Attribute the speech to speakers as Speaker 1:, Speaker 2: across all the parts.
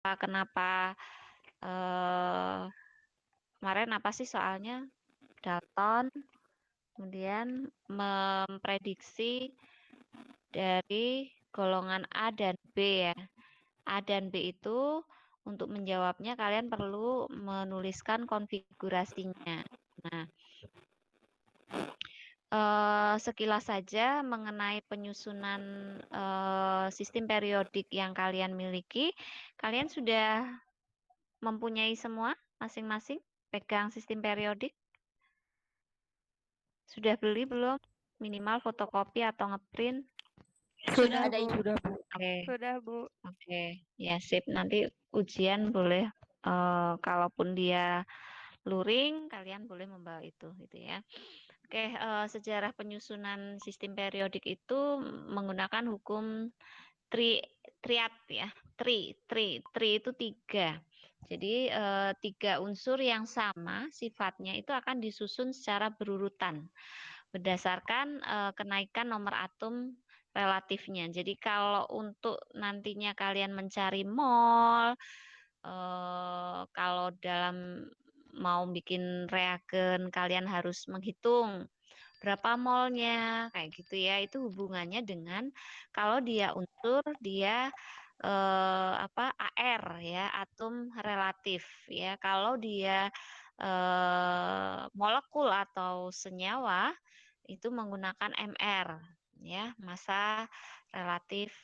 Speaker 1: kenapa kemarin apa sih soalnya Dalton kemudian memprediksi dari golongan A dan B ya. A dan B itu untuk menjawabnya kalian perlu menuliskan konfigurasinya. Nah, sekilas saja mengenai penyusunan sistem periodik yang kalian miliki, kalian sudah mempunyai semua masing-masing pegang sistem periodik? Sudah beli belum? Minimal fotokopi atau ngeprint?
Speaker 2: Sudah,
Speaker 3: Ada
Speaker 2: Bu.
Speaker 3: Ibu.
Speaker 4: Sudah, Bu.
Speaker 1: Oke,
Speaker 2: Sudah, Bu.
Speaker 1: oke. Ya, sip. Nanti ujian boleh, kalaupun dia luring, kalian boleh membawa itu, gitu ya. Oke, sejarah penyusunan sistem periodik itu menggunakan hukum triad ya. Tri itu 3. Jadi 3 unsur yang sama sifatnya itu akan disusun secara berurutan berdasarkan kenaikan nomor atom relatifnya. Jadi kalau untuk nantinya kalian mencari mol, kalau dalam mau bikin reagen kalian harus menghitung berapa molnya kayak gitu ya. Itu hubungannya dengan kalau dia unsur dia AR ya, atom relatif ya. Kalau dia molekul atau senyawa itu menggunakan MR ya, massa relatif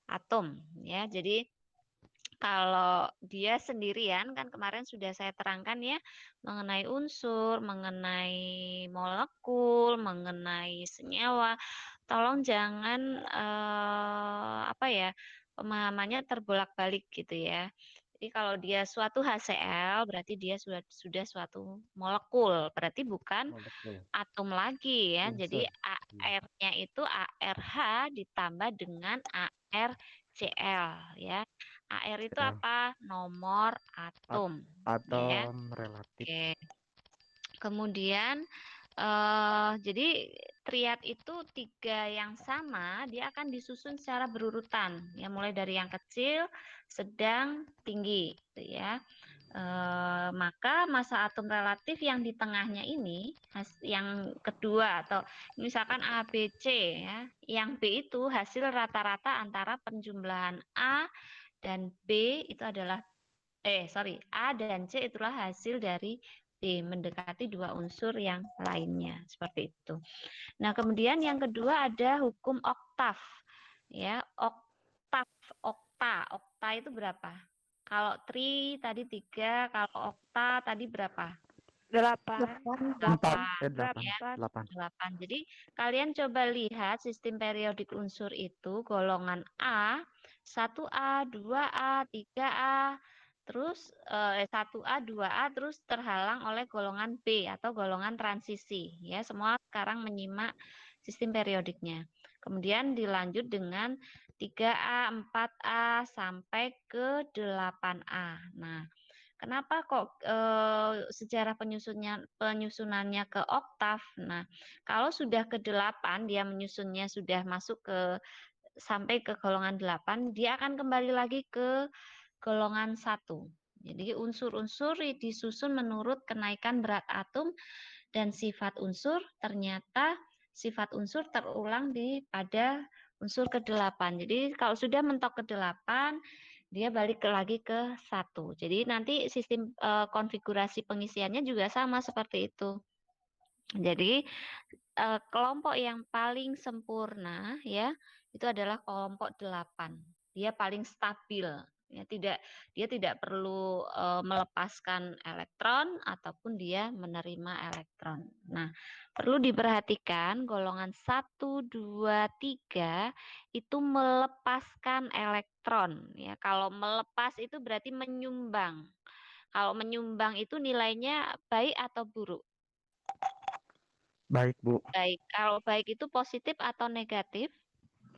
Speaker 1: atom ya. Jadi kalau dia sendirian kan kemarin sudah saya terangkan ya mengenai unsur, mengenai molekul, mengenai senyawa. Tolong jangan pemahamannya terbolak-balik gitu ya. Jadi kalau dia suatu HCl berarti dia sudah suatu molekul, berarti bukan
Speaker 4: Molekul.
Speaker 1: atom lagi ya. Jadi
Speaker 4: Unsur.
Speaker 1: AR-nya itu ARH ditambah dengan ARCl ya. AR itu
Speaker 4: Ya.
Speaker 1: apa? Nomor atom ya.
Speaker 4: Atom relatif.
Speaker 1: Oke. Kemudian jadi triad itu 3 yang sama, dia akan disusun secara berurutan, ya mulai dari yang kecil, sedang, tinggi, gitu ya. Maka massa atom relatif yang di tengahnya ini, yang kedua atau misalkan A, B, C, ya, yang B itu hasil rata-rata antara penjumlahan A dan B itu adalah A dan C itulah hasil dari B mendekati 2 unsur yang lainnya seperti itu. Nah, kemudian yang kedua ada hukum oktav. Ya, oktav, okta itu berapa? Kalau tri tadi 3, kalau okta tadi berapa?
Speaker 2: 8.
Speaker 1: 8
Speaker 4: 8.
Speaker 1: ya.
Speaker 4: 8.
Speaker 1: 8. Jadi kalian coba lihat sistem periodik unsur itu golongan A, 1A, 2A, 3A, terus 1A, 2A terus terhalang oleh golongan B atau golongan transisi ya. Semua sekarang menyimak sistem periodiknya. Kemudian dilanjut dengan 3A, 4A sampai ke 8A. Nah, kenapa kok sejarah penyusunannya ke oktav? Nah, kalau sudah ke 8, dia menyusunnya sudah masuk ke sampai ke golongan 8, dia akan kembali lagi ke golongan 1. Jadi unsur-unsur disusun menurut kenaikan berat atom dan sifat unsur, ternyata sifat unsur terulang pada unsur ke-8. Jadi kalau sudah mentok ke-8, dia balik lagi ke 1. Jadi nanti sistem konfigurasi pengisiannya juga sama seperti itu. Jadi kelompok yang paling sempurna ya itu adalah kelompok 8. Dia paling stabil. Ya, dia tidak perlu melepaskan elektron ataupun dia menerima elektron. Nah, perlu diperhatikan golongan 1, 2, 3 itu melepaskan elektron ya. Kalau melepas itu berarti menyumbang. Kalau menyumbang itu nilainya baik atau buruk?
Speaker 4: Baik, Bu.
Speaker 1: Baik. Kalau baik itu positif atau negatif?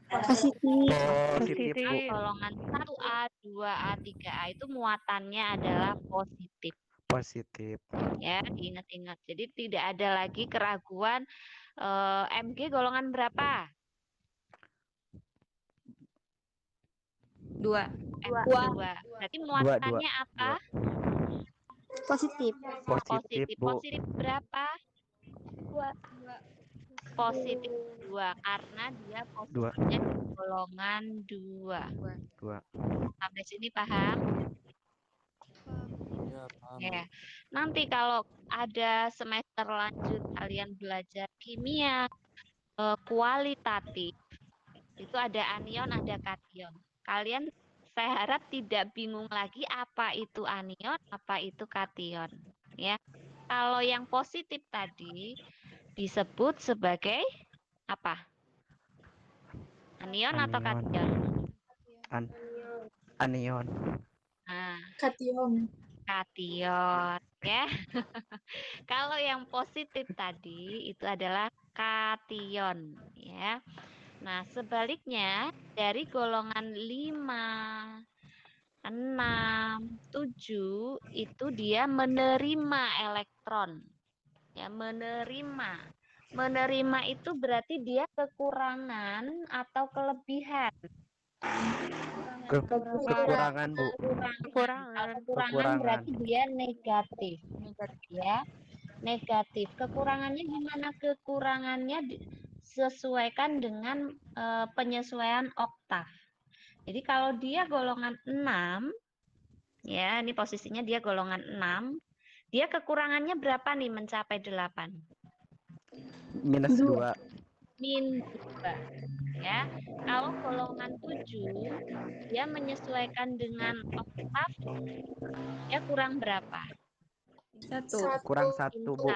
Speaker 3: Positif.
Speaker 4: Positif, Bu.
Speaker 1: Golongan 1A, 2A, 3A itu muatannya adalah positif.
Speaker 4: Positif.
Speaker 1: Ya, diingat-ingat. Jadi tidak ada lagi keraguan Mg golongan berapa?
Speaker 3: 2.
Speaker 1: F2. Berarti
Speaker 4: Dua.
Speaker 1: muatannya apa?
Speaker 3: Positif.
Speaker 4: Positif, Bu.
Speaker 1: Positif berapa? Positif 2 karena dia
Speaker 4: Dua.
Speaker 1: posisinya di golongan 2.
Speaker 4: Dua.
Speaker 1: Sampai sini paham?
Speaker 5: Ya, paham.
Speaker 1: Ya. Nanti kalau ada semester lanjut kalian belajar kimia kualitatif, itu ada anion, ada kation. Kalian saya harap tidak bingung lagi apa itu anion, apa itu kation. Ya. Kalau yang positif tadi disebut sebagai apa? Anion atau
Speaker 4: Anion.
Speaker 1: kation?
Speaker 4: Anion.
Speaker 1: Nah,
Speaker 3: Kation.
Speaker 1: kation ya. Kalau yang positif tadi itu adalah kation ya. Nah, sebaliknya dari golongan 5, 6, 7 itu dia menerima elektron. Ya, menerima. Menerima itu berarti dia kekurangan atau kelebihan.
Speaker 4: Kekurangan, Bu.
Speaker 1: Kalau kekurangan berarti dia negatif. Ya, negatif. Kekurangannya gimana? Kekurangannya sesuaikan dengan penyesuaian oktav. Jadi kalau dia golongan 6, ya ini posisinya dia golongan 6, dia kekurangannya berapa nih mencapai 8?
Speaker 4: Minus 2.
Speaker 1: Min 2. Ya. Kalau golongan 7, dia menyesuaikan dengan oktav, dia kurang berapa?
Speaker 4: Kurang 1, Bu.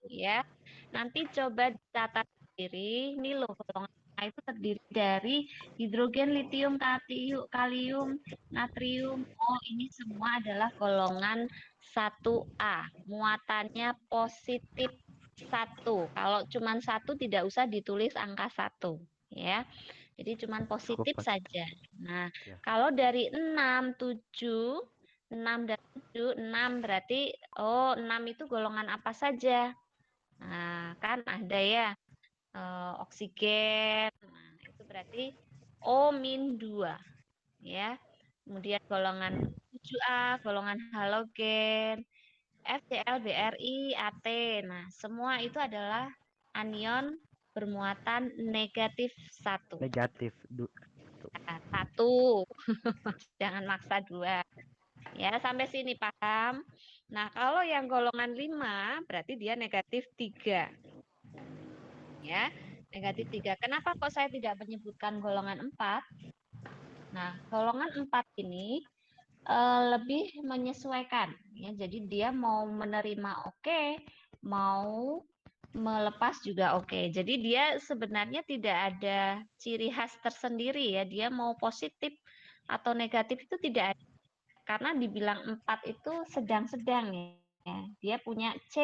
Speaker 1: Ya. Nanti coba dicatat sendiri. Ini loh golongan A itu terdiri dari hidrogen, litium, kalium, natrium. Oh, ini semua adalah golongan 1A. Muatannya positif 1. Kalau cuma 1 tidak usah ditulis angka 1. Ya. Jadi cuma positif saja. Nah,
Speaker 4: Ya.
Speaker 1: kalau dari 6, 7, 6 dan 7, 6 berarti 6 itu golongan apa saja? Nah, kan ada ya oksigen. Nah, itu berarti O-2 ya. Kemudian golongan 7A, golongan halogen, FCl, Bri, At. Nah, semua itu adalah anion bermuatan negatif 1.
Speaker 4: Negatif.
Speaker 1: 1. Jangan maksa 2. Ya, sampai sini paham? Nah, kalau yang golongan 5 berarti dia negatif 3. Ya, negatif 3. Kenapa kok saya tidak menyebutkan golongan 4? Nah, golongan 4 ini lebih menyesuaikan ya. Jadi dia mau menerima oke, mau melepas juga oke. Jadi dia sebenarnya tidak ada ciri khas tersendiri ya. Dia mau positif atau negatif itu tidak ada. Karena dibilang 4 itu sedang-sedang ya. Dia punya C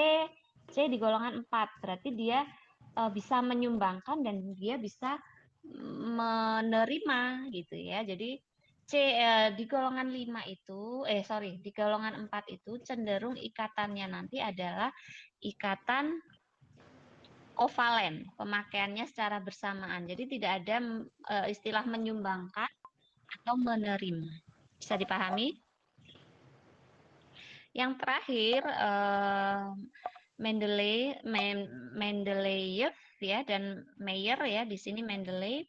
Speaker 1: di golongan 4. Berarti dia bisa menyumbangkan dan dia bisa menerima gitu ya. Jadi di golongan 5 itu di golongan 4 itu cenderung ikatannya nanti adalah ikatan kovalen, pemakaiannya secara bersamaan. Jadi tidak ada istilah menyumbangkan atau menerima. Bisa dipahami? Yang terakhir Mendeleev ya dan Mayer ya, di sini Mendeleev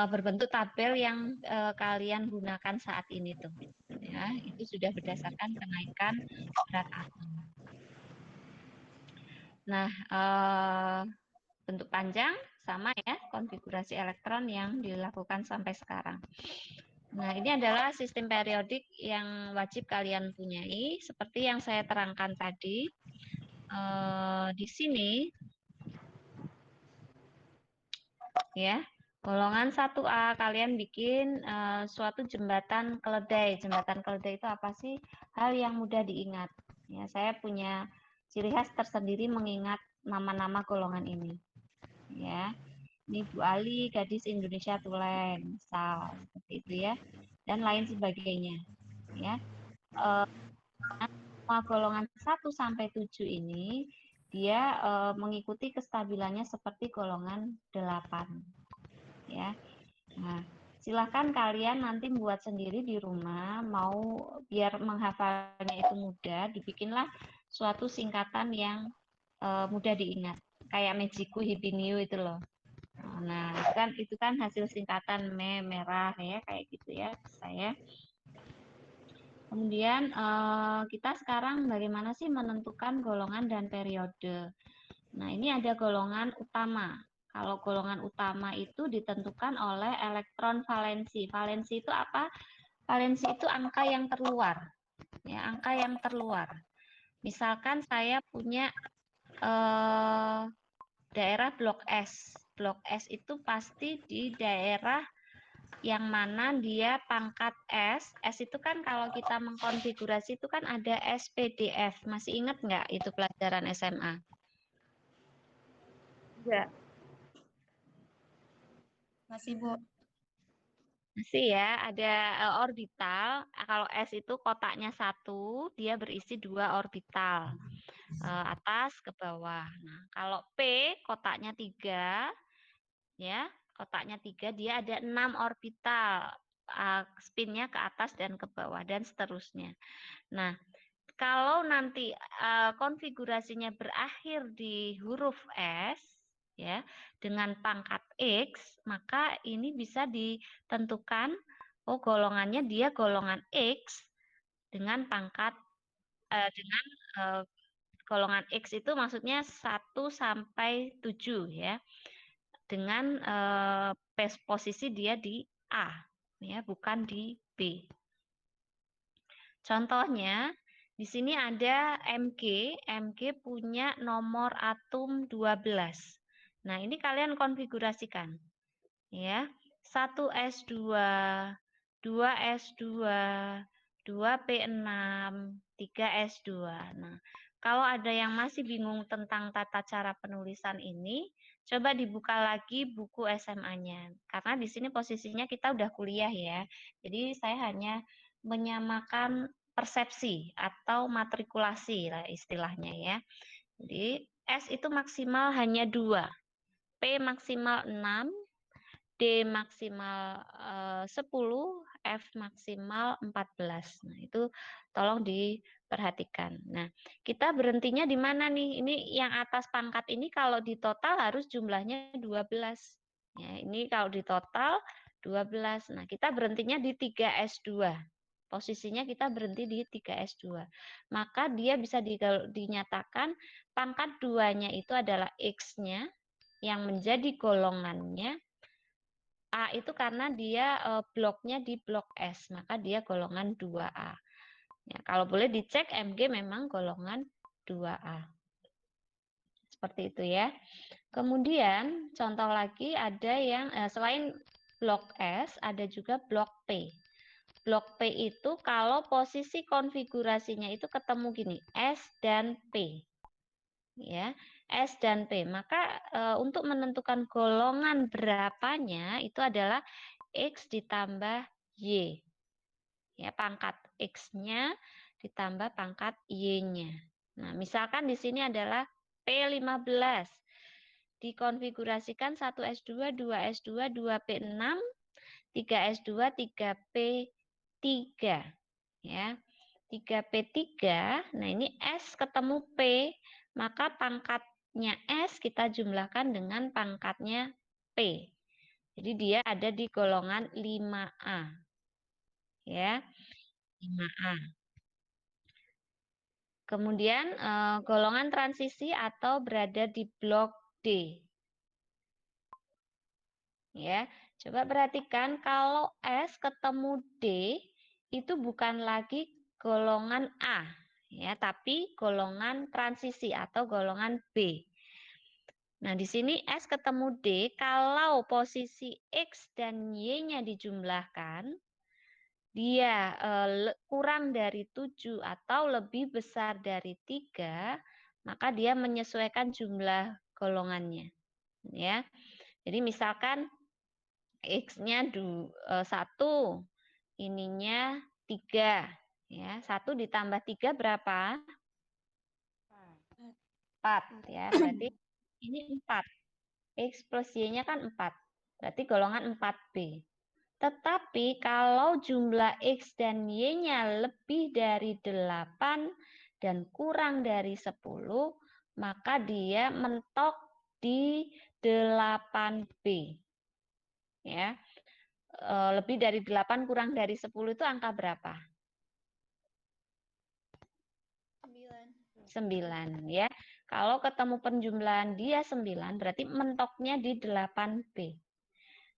Speaker 1: berbentuk tabel yang kalian gunakan saat ini tuh ya, itu sudah berdasarkan kenaikan berat atom. Nah, bentuk panjang sama ya konfigurasi elektron yang dilakukan sampai sekarang. Nah, ini adalah sistem periodik yang wajib kalian punyai seperti yang saya terangkan tadi. Di sini ya, golongan 1A kalian bikin suatu jembatan keledai. Jembatan keledai itu apa sih? Hal yang mudah diingat. Ya, saya punya ciri khas tersendiri mengingat nama-nama golongan ini. Ya. Ini Bu Ali, gadis Indonesia Tulen, misal seperti itu ya. Dan lain sebagainya. Ya. Semua golongan 1 sampai 7 ini dia mengikuti kestabilannya seperti golongan 8. Ya. Nah, Silahkan kalian nanti buat sendiri di rumah, mau biar menghafalnya itu mudah, dibikinlah suatu singkatan yang mudah diingat. Kayak Mejiku Hibiniu itu loh. Nah, itu kan hasil singkatan merah ya, kayak gitu ya saya. Kemudian kita sekarang bagaimana sih menentukan golongan dan periode. Nah, ini ada golongan utama. Kalau golongan utama itu ditentukan oleh elektron valensi. Valensi itu apa? Valensi itu angka yang terluar. Ya, angka yang terluar. Misalkan saya punya daerah blok S. Blok S itu pasti di daerah yang mana dia pangkat S. S itu kan kalau kita mengkonfigurasi itu kan ada SPDF. Masih ingat nggak itu pelajaran SMA?
Speaker 2: Enggak.
Speaker 3: Masih, Bu.
Speaker 1: Masih ya, ada orbital. Kalau S itu kotaknya 1, dia berisi 2 orbital. Atas ke bawah. Nah, kalau P kotaknya 3, ya, kotaknya 3, dia ada 6 orbital. Spinnya ke atas dan ke bawah dan seterusnya. Nah, kalau nanti konfigurasinya berakhir di huruf S, ya, dengan pangkat X, maka ini bisa ditentukan, oh golongannya dia golongan X dengan pangkat dengan golongan X itu maksudnya 1 sampai 7 ya. Dengan posisi dia di A ya, bukan di B. Contohnya di sini ada Mg, Mg punya nomor atom 12. Nah, ini kalian konfigurasikan ya. 1s2, 2s2, 2p6, 3s2. Nah, kalau ada yang masih bingung tentang tata cara penulisan ini, coba dibuka lagi buku SMA-nya. Karena di sini posisinya kita udah kuliah ya. Jadi saya hanya menyamakan persepsi atau matrikulasi lah istilahnya ya. Jadi S itu maksimal hanya 2, P maksimal 6, D maksimal 10, F maksimal 14. Nah, itu tolong diperhatikan. Nah, kita berhentinya di mana nih? Ini yang atas pangkat ini kalau di total harus jumlahnya 12. Ya, ini kalau di total 12. Nah, kita berhentinya di 3S2. Posisinya kita berhenti di 3S2. Maka dia bisa dinyatakan pangkat 2-nya itu adalah X-nya yang menjadi golongannya A itu karena dia bloknya di blok S, maka dia golongan 2A. Ya, kalau boleh dicek Mg memang golongan 2A. Seperti itu ya. Kemudian contoh lagi ada yang selain blok S ada juga blok P. Blok P itu kalau posisi konfigurasinya itu ketemu gini, S dan P. Ya, S dan P. Maka untuk menentukan golongan berapanya itu adalah X ditambah Y. Ya, pangkat X-nya ditambah pangkat Y-nya. Nah, misalkan di sini adalah P15. Dikonfigurasikan 1S2, 2S2, 2P6, 3S2, 3P3. Ya. 3P3, nah ini S ketemu P, maka pangkatnya S kita jumlahkan dengan pangkatnya P. Jadi dia ada di golongan 5A. Ya, 5A. Kemudian golongan transisi atau berada di blok D. Ya, coba perhatikan kalau S ketemu D itu bukan lagi golongan A, ya, tapi golongan transisi atau golongan B. Nah, di sini S ketemu D, kalau posisi X dan Y-nya dijumlahkan, dia kurang dari 7 atau lebih besar dari 3, maka dia menyesuaikan jumlah golongannya. Ya. Jadi misalkan X-nya 1, ininya 3. Ya, 1 ditambah 3 berapa? 4. Ya, berarti ini 4. X plus Y-nya kan 4. Berarti golongan 4B. Tetapi kalau jumlah X dan Y-nya lebih dari 8 dan kurang dari 10, maka dia mentok di 8B. Ya. Lebih dari 8 kurang dari 10 itu angka berapa? 9 ya. Kalau ketemu penjumlahan dia 9 berarti mentoknya di 8B.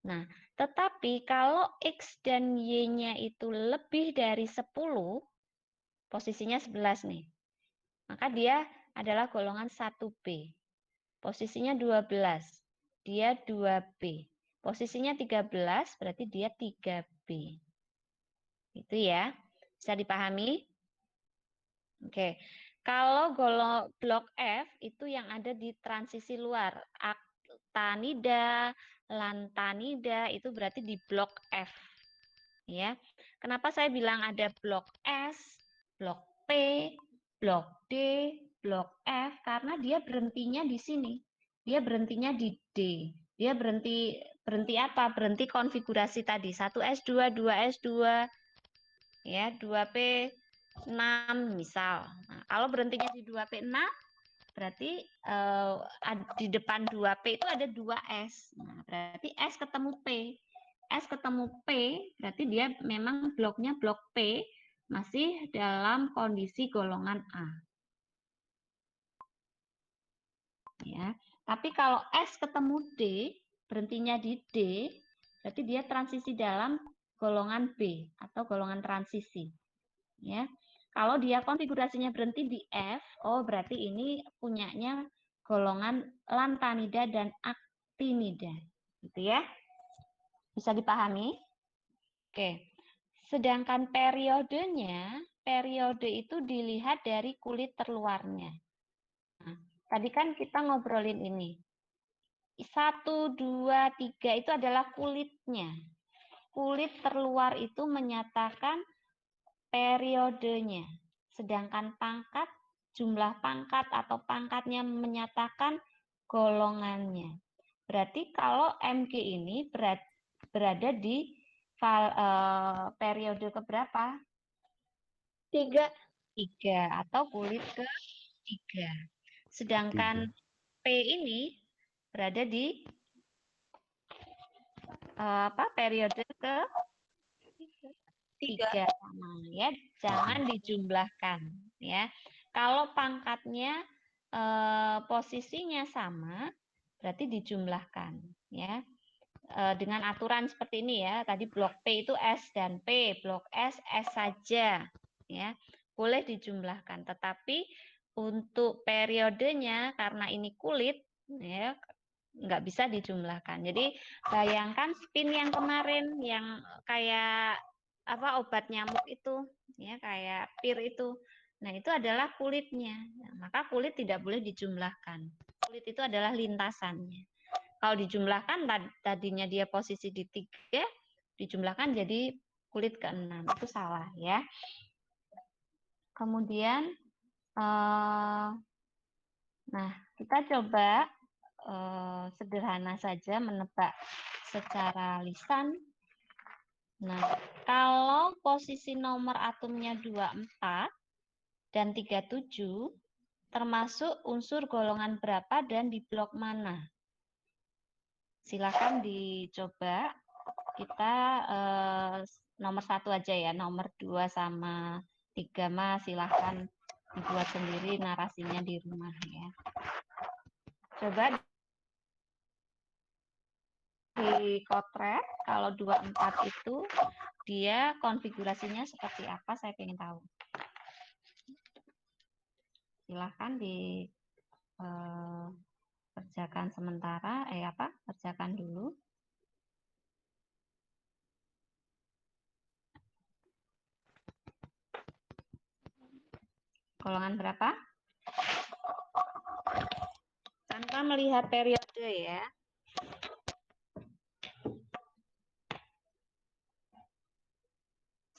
Speaker 1: Nah, tetapi kalau X dan Y-nya itu lebih dari 10, posisinya 11 nih. Maka dia adalah golongan 1B. Posisinya 12, dia 2B. Posisinya 13, berarti dia 3B. Itu ya. Bisa dipahami? Oke. Kalau blok F itu yang ada di transisi luar. Aktanida, lantanida itu berarti di blok F. Ya. Kenapa saya bilang ada blok S, blok P, blok D, blok F? Karena dia berhentinya di sini. Dia berhentinya di D. Dia berhenti apa? Berhenti konfigurasi tadi. 1S2, 2S2, ya, 2P 6 misal. Nah, kalau berhentinya di 2P6 berarti di depan 2P itu ada 2S. Nah, berarti S ketemu P. S ketemu P berarti dia memang bloknya blok P masih dalam kondisi golongan A. Ya. Tapi kalau S ketemu D, berhentinya di D, berarti dia transisi dalam golongan B atau golongan transisi. Ya. Kalau dia konfigurasinya berhenti di F, oh berarti ini punyanya golongan lantanida dan aktinida. Gitu ya. Bisa dipahami? Oke. Sedangkan periodenya, periode itu dilihat dari kulit terluarnya. Nah, tadi kan kita ngobrolin ini. 1, 2, 3 itu adalah kulitnya. Kulit terluar itu menyatakan periodenya. Sedangkan pangkat, jumlah pangkat atau pangkatnya menyatakan golongannya. Berarti kalau MG ini berada di periode keberapa?
Speaker 3: 3.
Speaker 1: 3 atau kulit ke-3. Sedangkan P ini berada di periode ke-3 sama ya, jangan dijumlahkan ya. Kalau pangkatnya posisinya sama berarti dijumlahkan ya. Dengan aturan seperti ini ya. Tadi blok P itu S dan P, blok S saja ya. Boleh dijumlahkan, tetapi untuk periodenya karena ini kulit ya nggak bisa dijumlahkan. Jadi bayangkan spin yang kemarin yang kayak obat nyamuk itu ya, kayak pir itu. Nah, itu adalah kulitnya. Nah, maka kulit tidak boleh dijumlahkan. Kulit itu adalah lintasannya. Kalau dijumlahkan tadinya dia posisi di 3, dijumlahkan jadi kulit ke-6. Itu salah ya. Kemudian nah, kita coba sederhana saja menebak secara lisan. Nah, kalau posisi nomor atomnya 24 dan 37 termasuk unsur golongan berapa dan di blok mana? Silakan dicoba. Kita nomor 1 aja ya, nomor 2 sama 3 mah silahkan dibuat sendiri narasinya di rumah ya. Coba di Kotret, kalau 24 itu dia konfigurasinya seperti apa, saya ingin tahu. Silahkan dikerjakan sementara, kerjakan dulu. Golongan berapa? Tanpa melihat periode ya.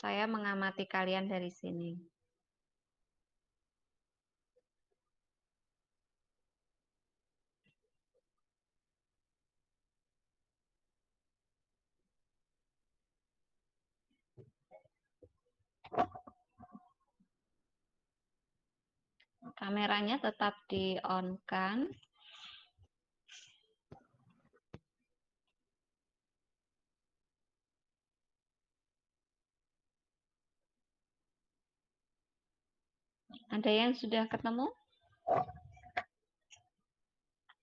Speaker 1: Saya mengamati kalian dari sini. Kameranya tetap di-on-kan. Ada yang sudah ketemu?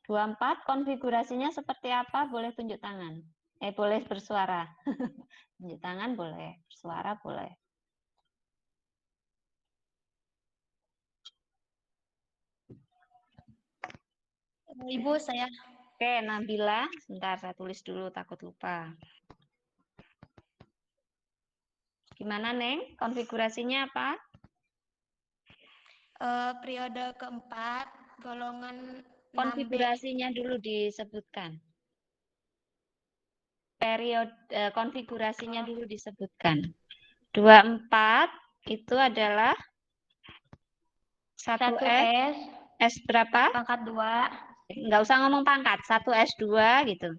Speaker 1: 24 konfigurasinya seperti apa? Boleh tunjuk tangan. Boleh bersuara. Tunjuk tangan boleh, bersuara boleh.
Speaker 3: Ibu saya.
Speaker 1: Oke, Nabila, sebentar saya tulis dulu takut lupa. Gimana, Neng? Konfigurasinya apa?
Speaker 3: Periode keempat, golongan 6B.
Speaker 1: Konfigurasinya dulu disebutkan. Konfigurasinya dulu disebutkan. 24 itu adalah 1 S. S berapa?
Speaker 3: Pangkat 2.
Speaker 1: Enggak usah ngomong pangkat. 1 S2 gitu.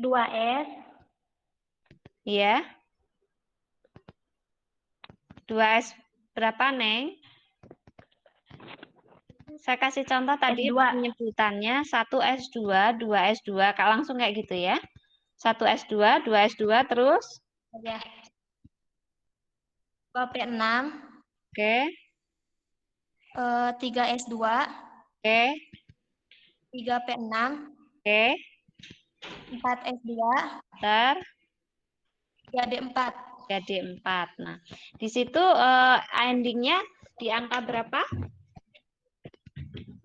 Speaker 3: 2S.
Speaker 1: Iya. 2S berapa, Neng? Saya kasih contoh tadi
Speaker 3: S2.
Speaker 1: penyebutannya 1 S2, 2 S2. Langsung kayak gitu ya. 1 S2, 2 S2, terus?
Speaker 3: Ya. 2P6.
Speaker 1: Oke.
Speaker 3: 3S2.
Speaker 1: Oke.
Speaker 3: 3P6.
Speaker 1: Oke.
Speaker 3: 4S2.
Speaker 1: Ntar.
Speaker 3: 3D4.
Speaker 1: Jadi 4. Nah, di situ endingnya di angka berapa?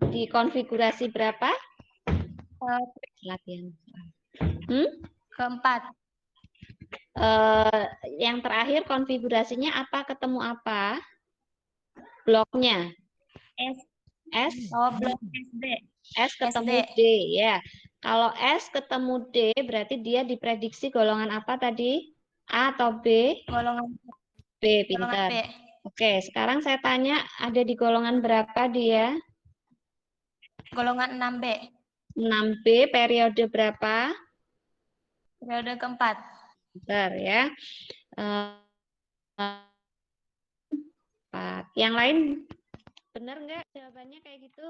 Speaker 1: Di konfigurasi berapa? Latihan.
Speaker 3: Keempat.
Speaker 1: Yang terakhir konfigurasinya apa? Ketemu apa? Bloknya.
Speaker 3: S.
Speaker 1: S.
Speaker 3: Blok SD.
Speaker 1: S ketemu
Speaker 3: SD.
Speaker 1: D ya. Kalau S ketemu D berarti dia diprediksi golongan apa tadi? A atau B?
Speaker 3: Golongan
Speaker 1: B, pintar.
Speaker 3: B.
Speaker 1: Oke, sekarang saya tanya ada di golongan berapa dia?
Speaker 3: Golongan 6B.
Speaker 1: 6B periode berapa?
Speaker 3: Periode keempat.
Speaker 1: Bentar ya. Yang lain benar nggak jawabannya kayak gitu?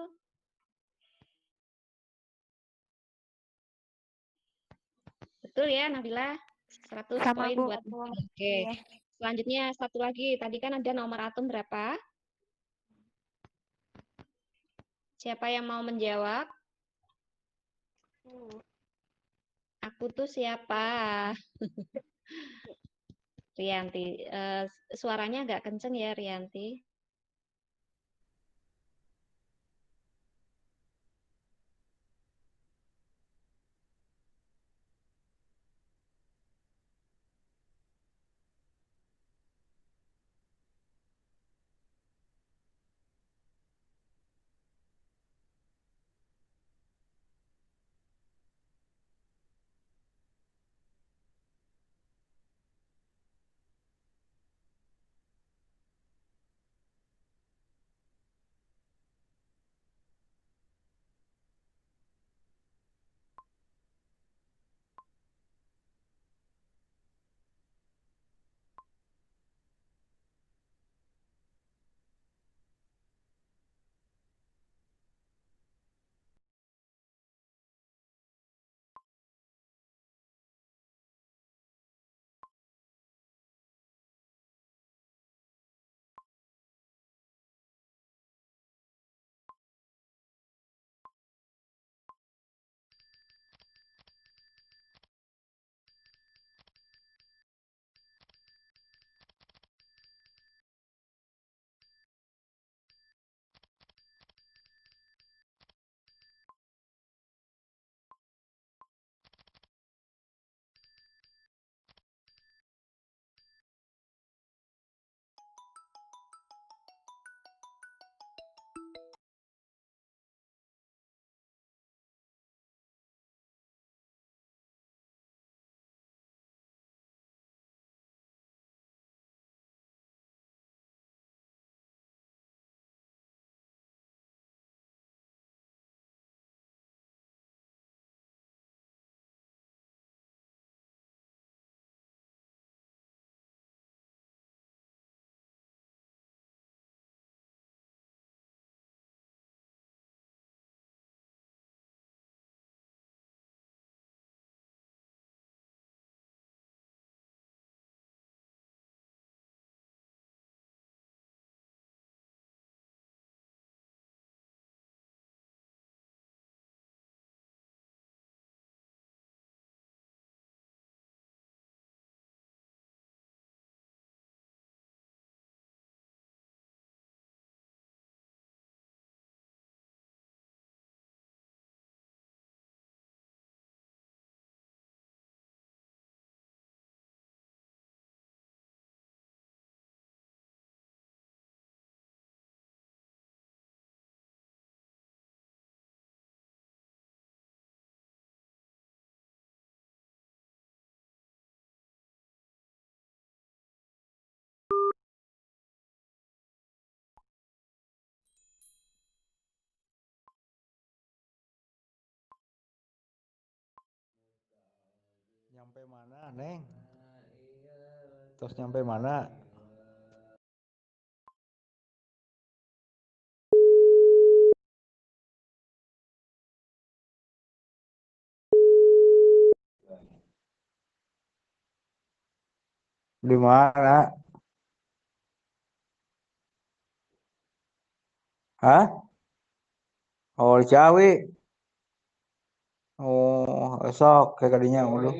Speaker 1: Betul ya, Nabila? 100
Speaker 2: Sama,
Speaker 1: poin
Speaker 2: Bu.
Speaker 1: buat. Oke.
Speaker 3: Iya.
Speaker 1: Selanjutnya satu lagi. Tadi kan ada nomor atom berapa? Siapa yang mau menjawab? Aku tuh siapa? Rianti. Suaranya agak kenceng ya, Rianti.
Speaker 5: Nyampe mana, Neng? Terus nyampe mana? Di mana? Hah? Oh, di Ciawi. Oh, esok kayak kadinya dulu.